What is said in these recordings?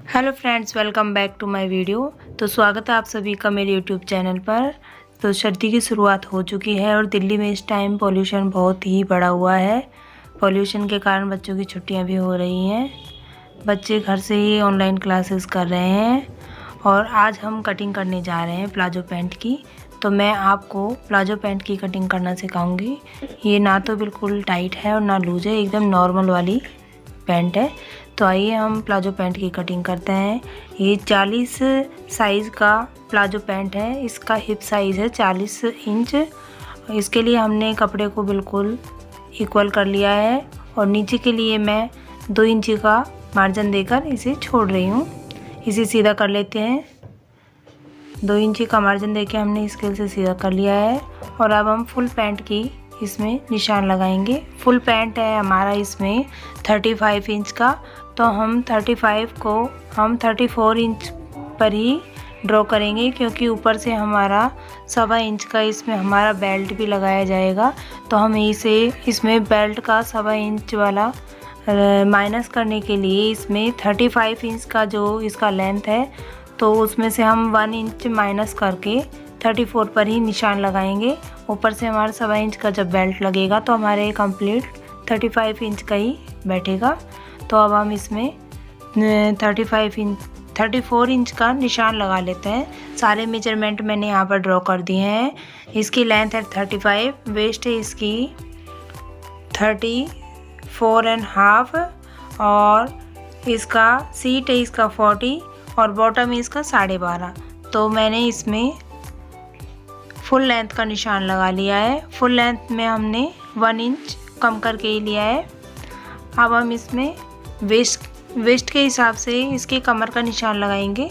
Hello friends, welcome back to my video. तो स्वागत है आप सभी का मेरे यूट्यूब चैनल पर। तो सर्दी की शुरुआत हो चुकी है और दिल्ली में इस टाइम पॉल्यूशन बहुत ही बढ़ा हुआ है। पॉल्यूशन के कारण बच्चों की छुट्टियां भी हो रही हैं। बच्चे घर से ही ऑनलाइन क्लासेस कर रहे हैं और आज हम कटिंग करने जा रहे हैं प्लाजो पैंट की। तो मैं आपको प्लाजो पैंट की कटिंग करना सिखाऊंगी। ये ना तो बिल्कुल टाइट है और ना लूज है, एकदम नॉर्मल वाली पैंट है। तो आइए हम प्लाजो पैंट की कटिंग करते हैं। ये 40 साइज़ का प्लाजो पैंट है। इसका हिप साइज़ है 40 इंच। इसके लिए हमने कपड़े को बिल्कुल इक्वल कर लिया है और नीचे के लिए मैं 2 इंच का मार्जिन देकर इसे छोड़ रही हूँ। इसे सीधा कर लेते हैं। 2 इंच का मार्जिन देके हमने स्केल से सीधा कर लिया है और अब हम फुल पैंट की इसमें निशान लगाएंगे। फुल पैंट है हमारा इसमें 35 इंच का, तो हम 35 को हम 34 इंच पर ही ड्रॉ करेंगे, क्योंकि ऊपर से हमारा 1.25 इंच का इसमें हमारा बेल्ट भी लगाया जाएगा। तो हम इसे इसमें बेल्ट का 1.25 इंच वाला माइनस करने के लिए इसमें 35 इंच का जो इसका लेंथ है, तो उसमें से हम 1 इंच माइनस करके 34 पर ही निशान लगाएंगे। ऊपर से हमारा 1.25 इंच का जब बेल्ट लगेगा तो हमारे कंप्लीट 35 इंच का ही बैठेगा। तो अब हम इसमें 34 इंच का निशान लगा लेते हैं। सारे मेजरमेंट मैंने यहाँ पर ड्रॉ कर दिए हैं। इसकी लेंथ है 35, वेस्ट है इसकी 34.5 और इसका सीट है इसका 40 और बॉटम है इसका 12.5। तो मैंने इसमें फुल लेंथ का निशान लगा लिया है। फुल लेंथ में हमने 1 इंच कम करके ही लिया है। अब हम इसमें वेस्ट के हिसाब से इसके कमर का निशान लगाएंगे।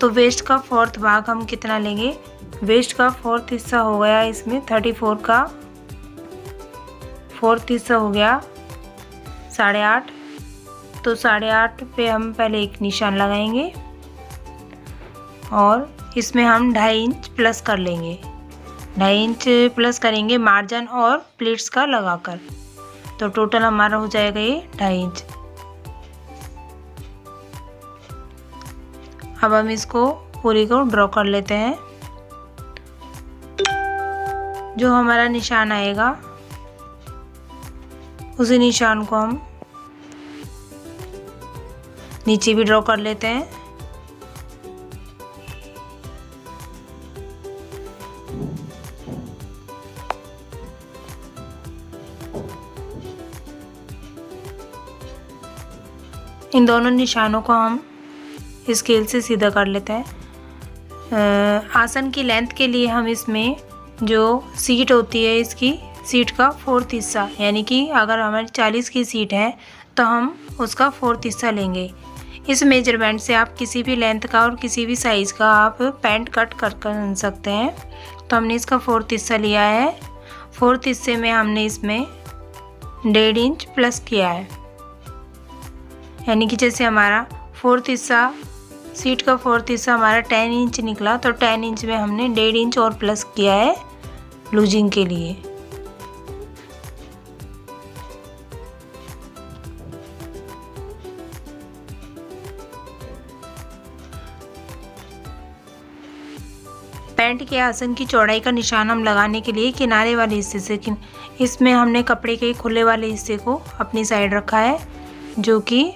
तो वेस्ट का 4th भाग हम कितना लेंगे? वेस्ट का 4th हिस्सा हो गया इसमें 34 का 4th हिस्सा हो गया 8.5। तो 8.5 पे हम पहले एक निशान लगाएंगे और इसमें हम 2.5 इंच प्लस कर लेंगे। 2.5 इंच प्लस करेंगे मार्जिन और प्लेट्स का लगाकर। तो टोटल हमारा हो जाएगा ये 2.5 इंच। अब हम इसको पूरी को ड्रॉ कर लेते हैं। जो हमारा निशान आएगा उसी निशान को हम नीचे भी ड्रॉ कर लेते हैं। इन दोनों निशानों को हम स्केल से सीधा कर लेते हैं। आसन की लेंथ के लिए हम इसमें जो सीट होती है इसकी सीट का 4th हिस्सा, यानी कि अगर हमारी 40 की सीट है तो हम उसका 4th हिस्सा लेंगे। इस मेजरमेंट से आप किसी भी लेंथ का और किसी भी साइज़ का आप पैंट कट कर सकते हैं। तो हमने इसका 4th हिस्सा लिया है। 4th हिस्से में हमने इसमें 1.5 इंच प्लस किया है, यानी कि जैसे हमारा 4th हिस्सा सीट का 4th हिस्सा हमारा 10 इंच निकला, तो 10 इंच में हमने 1.5 इंच और प्लस किया है लूजिंग के लिए। पैंट के आसन की चौड़ाई का निशान हम लगाने के लिए किनारे वाले हिस्से से इसमें हमने कपड़े के खुले वाले हिस्से को अपनी साइड रखा है, जो कि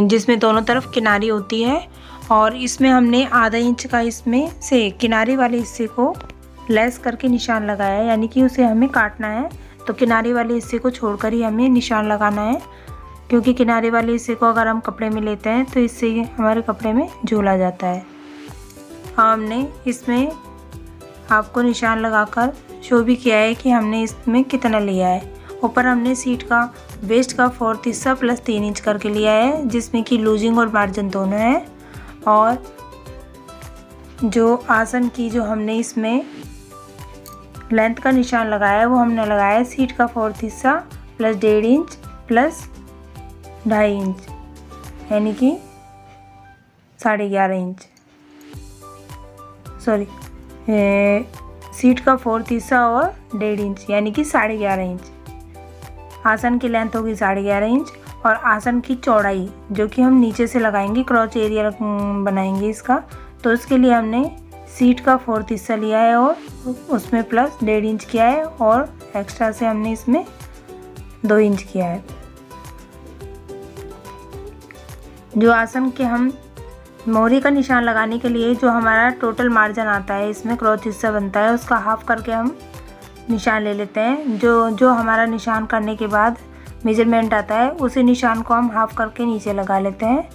जिसमें दोनों तरफ किनारी होती है। और इसमें हमने 0.5 इंच का इसमें से किनारे वाले हिस्से को लेस करके निशान लगाया है, यानी कि उसे हमें काटना है। तो किनारे वाले हिस्से को छोड़कर ही हमें निशान लगाना है, क्योंकि किनारे वाले हिस्से को अगर हम कपड़े में लेते हैं तो इससे हमारे कपड़े में झूला जाता है। हमने इसमें आपको निशान लगाकर शो भी किया है कि हमने इसमें कितना लिया है। ऊपर हमने सीट का वेस्ट का 4th हिस्सा प्लस 3 इंच करके लिया है, जिसमें कि लूजिंग और मार्जिन दोनों है। और जो आसन की जो हमने इसमें लेंथ का निशान लगाया है वो हमने लगाया है सीट का 4th हिस्सा प्लस 1.5 इंच प्लस 2.5 इंच, यानी कि 11.5 इंच। सॉरी, सीट का 4th हिस्सा और 1.5 इंच, यानी कि 11.5 इंच। आसन की लेंथ होगी 11.5 इंच और आसन की चौड़ाई जो कि हम नीचे से लगाएंगे, क्रॉच एरिया बनाएंगे इसका, तो उसके लिए हमने सीट का 4th हिस्सा लिया है और उसमें प्लस 1.5 इंच किया है और एक्स्ट्रा से हमने इसमें 2 इंच किया है। जो आसन के हम मोहरी का निशान लगाने के लिए जो हमारा टोटल मार्जिन आता है, इसमें क्रॉच हिस्सा बनता है, उसका हाफ करके हम निशान ले लेते हैं। जो हमारा निशान करने के बाद मेजरमेंट आता है, उसी निशान को हम हाफ करके नीचे लगा लेते हैं।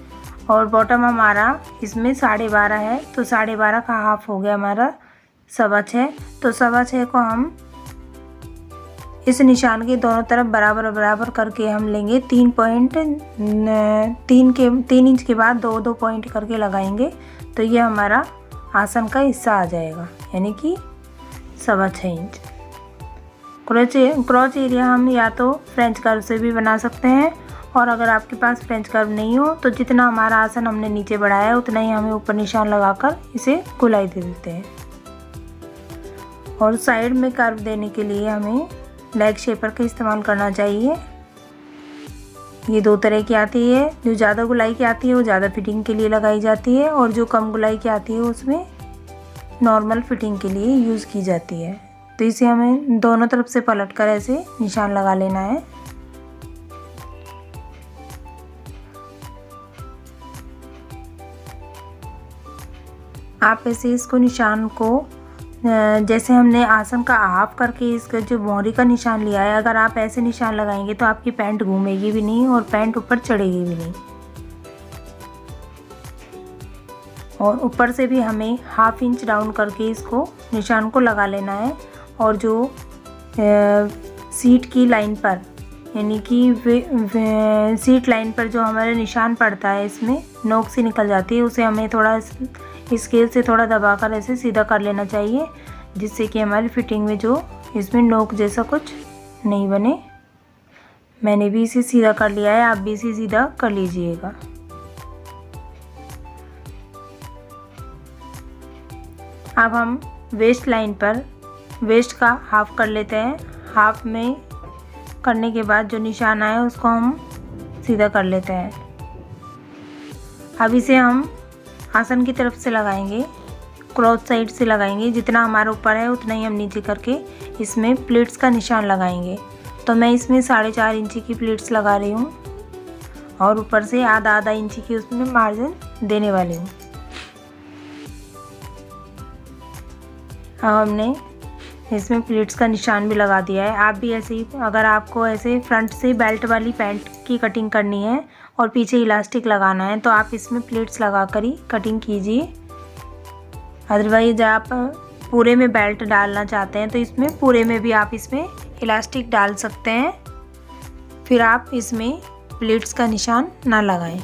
और बॉटम हमारा इसमें 12.5 है, तो 12.5 का हाफ हो गया हमारा 6.25। तो 6.25 को हम इस निशान के दोनों तरफ बराबर बराबर करके हम लेंगे 3 इंच के बाद 2 पॉइंट करके लगाएंगे, तो ये हमारा आसन का हिस्सा आ जाएगा, यानी कि 6.25 इंच। क्रॉच एरिया हम या तो फ्रेंच कर्व से भी बना सकते हैं, और अगर आपके पास फ्रेंच कर्व नहीं हो तो जितना हमारा आसन हमने नीचे बढ़ाया है उतना ही हमें ऊपर निशान लगाकर इसे गोलाई दे देते हैं। और साइड में कर्व देने के लिए हमें लेग शेपर का इस्तेमाल करना चाहिए। ये 2 तरह की आती है, जो ज़्यादा गुलाई की आती है वो ज़्यादा फिटिंग के लिए लगाई जाती है, और जो कम गुलाई की आती है उसमें नॉर्मल फिटिंग के लिए यूज़ की जाती है। तो इसे हमें दोनों तरफ से पलटकर ऐसे निशान लगा लेना है। आप ऐसे इसको निशान को जैसे हमने आसन का हाफ करके इसका जो मोहरी का निशान लिया है, अगर आप ऐसे निशान लगाएंगे तो आपकी पैंट घूमेगी भी नहीं और पैंट ऊपर चढ़ेगी भी नहीं। और ऊपर से भी हमें ½ इंच डाउन करके इसको निशान को लगा लेना है। और जो सीट की लाइन पर, यानी कि सीट लाइन पर जो हमारे निशान पड़ता है, इसमें नोक से निकल जाती है, उसे हमें थोड़ा स्केल से थोड़ा दबाकर ऐसे सीधा कर लेना चाहिए, जिससे कि हमारी फिटिंग में जो इसमें नोक जैसा कुछ नहीं बने। मैंने भी इसे सीधा कर लिया है, आप भी इसे सीधा कर लीजिएगा। अब हम वेस्ट लाइन पर वेस्ट का हाफ कर लेते हैं। हाफ में करने के बाद जो निशान आया उसको हम सीधा कर लेते हैं। अब इसे हम आसन की तरफ से लगाएंगे, क्रॉस साइड से लगाएंगे, जितना हमारा ऊपर है उतना ही हम नीचे करके इसमें प्लीट्स का निशान लगाएंगे। तो मैं इसमें 4.5 इंची की प्लीट्स लगा रही हूँ और ऊपर से आधा इंची की उसमें मार्जिन देने वाली हूँ। अब हमने इसमें प्लीट्स का निशान भी लगा दिया है। आप भी ऐसे ही, अगर आपको ऐसे फ्रंट से बेल्ट वाली पैंट की कटिंग करनी है और पीछे इलास्टिक लगाना है, तो आप इसमें प्लीट्स लगाकर ही कटिंग कीजिए। अदरवाइज आप पूरे में बेल्ट डालना चाहते हैं तो इसमें पूरे में भी आप इसमें इलास्टिक डाल सकते हैं, फिर आप इसमें प्लीट्स का निशान ना लगाएं।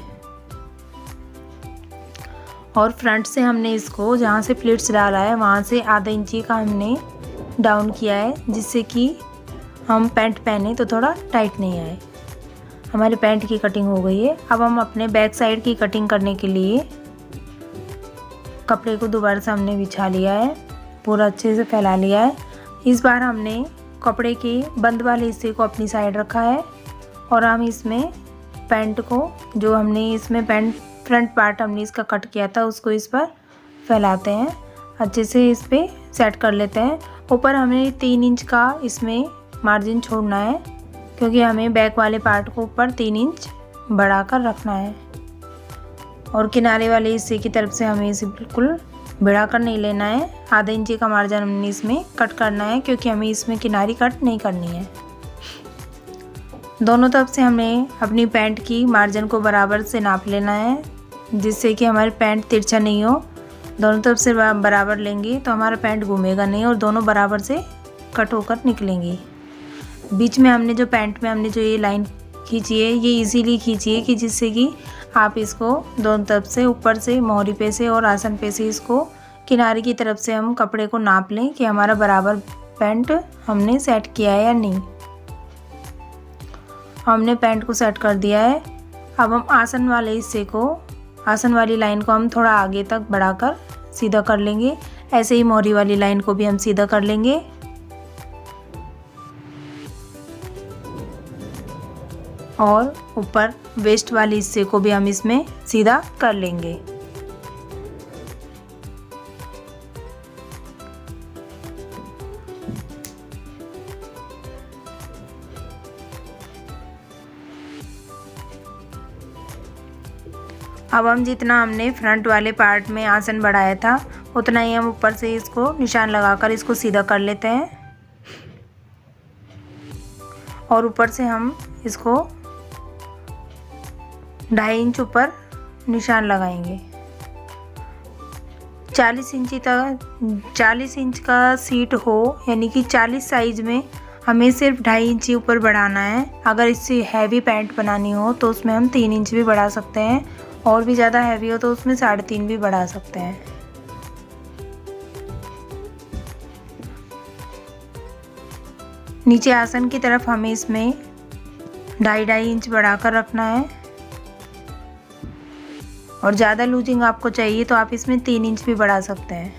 और फ्रंट से हमने इसको जहाँ से प्लीट्स डाला है वहाँ से आधा इंची का हमने डाउन किया है, जिससे कि हम पैंट पहने तो थोड़ा टाइट नहीं आए। हमारी पैंट की कटिंग हो गई है। अब हम अपने बैक साइड की कटिंग करने के लिए कपड़े को दोबारा से हमने बिछा लिया है, पूरा अच्छे से फैला लिया है। इस बार हमने कपड़े के बंद वाले हिस्से को अपनी साइड रखा है और हम इसमें पैंट को, जो हमने इसमें पैंट फ्रंट पार्ट हमने इसका कट किया था, उसको इस पर फैलाते हैं, अच्छे से इस पर सेट कर लेते हैं। ऊपर हमें 3 इंच का इसमें मार्जिन छोड़ना है, क्योंकि हमें बैक वाले पार्ट को ऊपर 3 इंच बढ़ाकर रखना है। और किनारे वाले हिस्से की तरफ से हमें इसे बिल्कुल बढ़ा कर नहीं लेना है। आधा इंची का मार्जिन हमने इसमें कट करना है, क्योंकि हमें इसमें किनारी कट नहीं करनी है। दोनों तरफ से हमें अपनी पैंट की मार्जिन को बराबर से नाप लेना है, जिससे कि हमारी पैंट तिरछा नहीं हो। दोनों तरफ से बराबर लेंगे तो हमारा पैंट घूमेगा नहीं और दोनों बराबर से कट होकर निकलेंगी। बीच में हमने जो पैंट में हमने जो ये लाइन खींची है, ये इजीली खींचिए कि जिससे कि आप इसको दोनों तरफ से, ऊपर से मोहरी पे से और आसन पे से, इसको किनारे की तरफ से हम कपड़े को नाप लें कि हमारा बराबर पैंट हमने सेट किया है या नहीं। हमने पैंट को सेट कर दिया है। अब हम आसन वाले हिस्से को, आसन वाली लाइन को हम थोड़ा आगे तक बढ़ाकर सीधा कर लेंगे। ऐसे ही मोहरी वाली लाइन को भी हम सीधा कर लेंगे। और ऊपर वेस्ट वाले हिस्से को भी हम इसमें सीधा कर लेंगे। अब हम जितना हमने फ्रंट वाले पार्ट में आसन बढ़ाया था उतना ही हम ऊपर से इसको निशान लगाकर इसको सीधा कर लेते हैं और ऊपर से हम इसको 2.5 इंच ऊपर निशान लगाएंगे। 40 इंच का सीट हो यानी कि 40 साइज में हमें सिर्फ 2.5 इंच ही ऊपर बढ़ाना है। अगर इससे हैवी पैंट बनानी हो तो उसमें हम 3 इंच भी बढ़ा सकते हैं और भी ज़्यादा हैवी हो तो उसमें 3.5 भी बढ़ा सकते हैं। नीचे आसन की तरफ हमें इसमें 2.5 इंच बढ़ाकर रखना है और ज़्यादा लूजिंग आपको चाहिए तो आप इसमें 3 इंच भी बढ़ा सकते हैं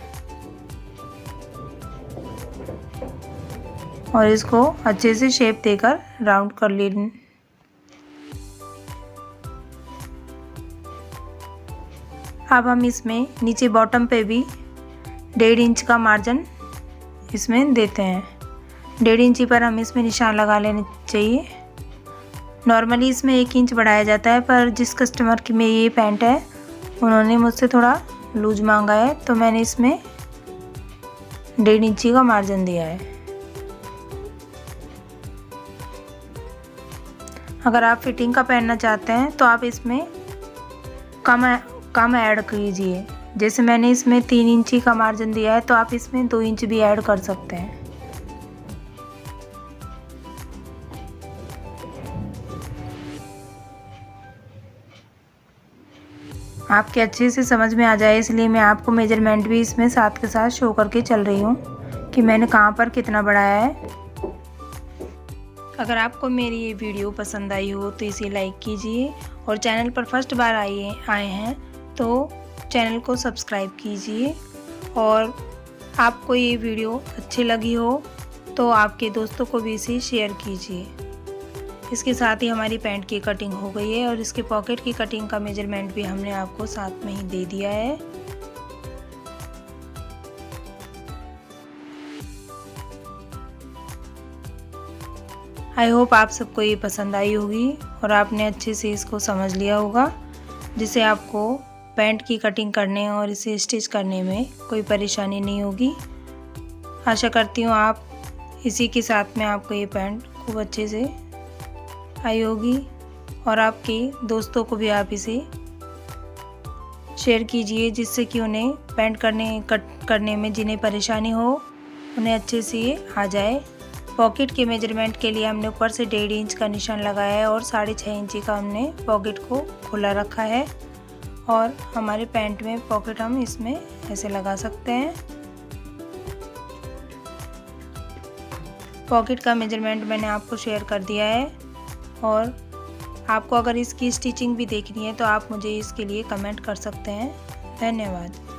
और इसको अच्छे से शेप देकर राउंड कर लें। अब हम इसमें नीचे बॉटम पे भी 1.5 इंच का मार्जिन इसमें देते हैं। 1.5 इंच पर हम इसमें निशान लगा लेने चाहिए। नॉर्मली इसमें 1 इंच बढ़ाया जाता है पर जिस कस्टमर की में ये पैंट है उन्होंने मुझसे थोड़ा लूज मांगा है तो मैंने इसमें 1.5 इंच का मार्जिन दिया है। अगर आप फिटिंग का पहनना चाहते हैं तो आप इसमें कम ऐड कीजिए। जैसे मैंने इसमें 3 इंच का मार्जिन दिया है तो आप इसमें 2 इंच भी ऐड कर सकते हैं। आपके अच्छे से समझ में आ जाए इसलिए मैं आपको मेजरमेंट भी इसमें साथ के साथ शो करके चल रही हूँ कि मैंने कहाँ पर कितना बढ़ाया है। अगर आपको मेरी ये वीडियो पसंद आई हो तो इसे लाइक कीजिए और चैनल पर फर्स्ट बार आए हैं तो चैनल को सब्सक्राइब कीजिए और आपको ये वीडियो अच्छी लगी हो तो आपके दोस्तों को भी इसे शेयर कीजिए। इसके साथ ही हमारी पैंट की कटिंग हो गई है और इसके पॉकेट की कटिंग का मेजरमेंट भी हमने आपको साथ में ही दे दिया है। आई होप आप सबको ये पसंद आई होगी और आपने अच्छे से इसको समझ लिया होगा जिससे आपको पैंट की कटिंग करने और इसे स्टिच करने में कोई परेशानी नहीं होगी। आशा करती हूँ आप इसी के साथ में आपको ये पैंट खूब अच्छे से आई होगी और आपके दोस्तों को भी आप इसे शेयर कीजिए जिससे कि उन्हें पैंट कट करने में जिन्हें परेशानी हो उन्हें अच्छे से ये आ जाए। पॉकेट के मेजरमेंट के लिए हमने ऊपर से 1.5 इंच का निशान लगाया है और 6.5 इंच का हमने पॉकेट को खुला रखा है और हमारे पैंट में पॉकेट हम इसमें ऐसे लगा सकते हैं। पॉकेट का मेजरमेंट मैंने आपको शेयर कर दिया है और आपको अगर इसकी स्टिचिंग भी देखनी है तो आप मुझे इसके लिए कमेंट कर सकते हैं। धन्यवाद।